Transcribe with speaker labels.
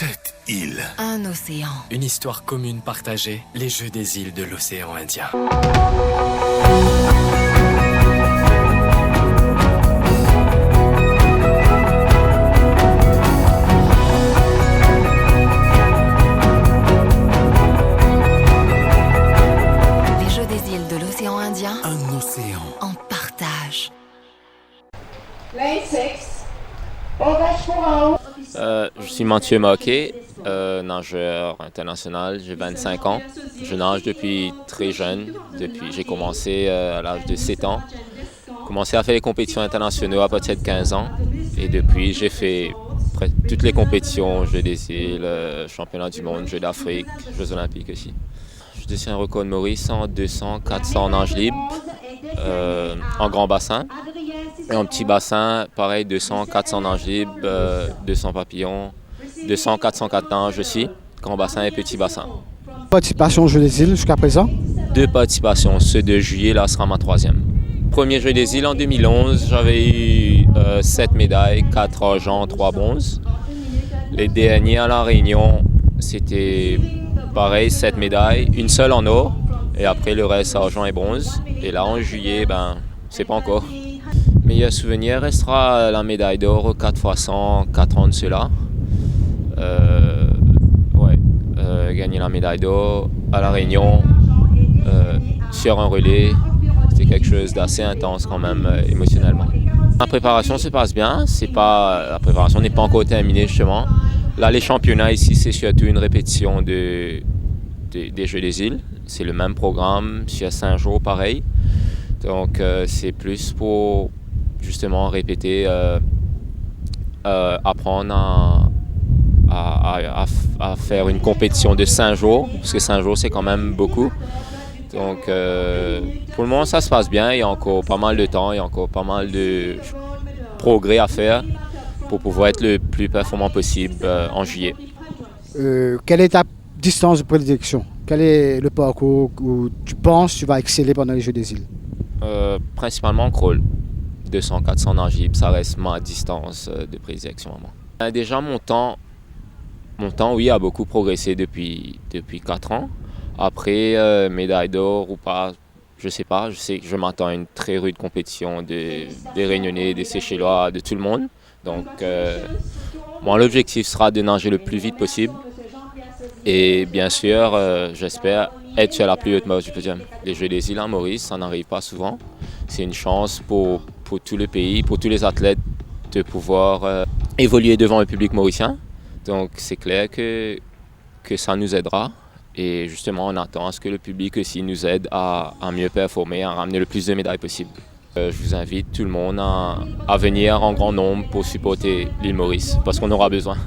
Speaker 1: Cette île.
Speaker 2: Un océan.
Speaker 3: Une histoire commune partagée, les Jeux des îles de l'océan Indien.
Speaker 2: Les Jeux des îles de l'océan Indien.
Speaker 1: Un océan.
Speaker 2: En partage.
Speaker 4: Lane 6. Engage pour en haut.
Speaker 5: Je suis Mathieu Marquet, nageur international, j'ai 25 ans. Je nage depuis très jeune, j'ai commencé à l'âge de 7 ans. J'ai commencé à faire les compétitions internationales à partir de 15 ans et depuis j'ai fait toutes les compétitions, Jeux des îles, championnat du monde, Jeux d'Afrique, Jeux olympiques aussi. Je détiens un record de Maurice en 200, 400 nage libre, en grand bassin. Et en petit bassin, pareil, 200, 400 nages libres, 200 papillons, 200, 404 nages aussi, grand bassin et petit bassin.
Speaker 6: Participation aux Jeux des îles jusqu'à présent?
Speaker 5: 2 participations, ce de juillet, là sera ma 3e. Premier Jeux des îles en 2011, j'avais eu 7 médailles, 4 argent, 3 bronzes. Les derniers à La Réunion, c'était pareil, 7 médailles, une seule en or, et après le reste argent et bronze. Et là en juillet, c'est pas encore. Meilleur souvenir restera la médaille d'or 4x100, 4 ans de cela. Gagner la médaille d'or à La Réunion sur un relais, c'était quelque chose d'assez intense quand même émotionnellement. La préparation se passe bien, la préparation n'est pas encore terminée justement. Là les championnats ici c'est surtout une répétition des Jeux des îles. C'est le même programme sur 5 jours pareil. Donc c'est plus pour justement répéter, apprendre à faire une compétition de 5 jours, parce que 5 jours c'est quand même beaucoup. Donc pour le moment ça se passe bien, il y a encore pas mal de temps, il y a encore pas mal de progrès à faire pour pouvoir être le plus performant possible en juillet.
Speaker 6: Quelle est ta distance de prédilection? Quel est le parcours où tu penses que tu vas exceller pendant les Jeux des îles?
Speaker 5: Principalement crawl. 200, 400 nages libres, ça reste ma distance de prédilection à moi. Déjà mon temps, oui, a beaucoup progressé depuis 4 ans. Après, médaille d'or ou pas, je sais pas. Je sais que je m'attends à une très rude compétition des Réunionnais, des Seychellois, de tout le monde. Donc, moi, l'objectif sera de nager le plus vite possible. Et bien sûr, j'espère être sur la plus haute marge du podium. Les Jeux des îles à Maurice, ça n'arrive pas souvent. C'est une chance pour tout le pays, pour tous les athlètes de pouvoir évoluer devant le public mauricien. Donc c'est clair que ça nous aidera. Et justement, on attend à ce que le public aussi nous aide à mieux performer, à ramener le plus de médailles possible. Je vous invite tout le monde à venir en grand nombre pour supporter l'île Maurice, parce qu'on aura besoin.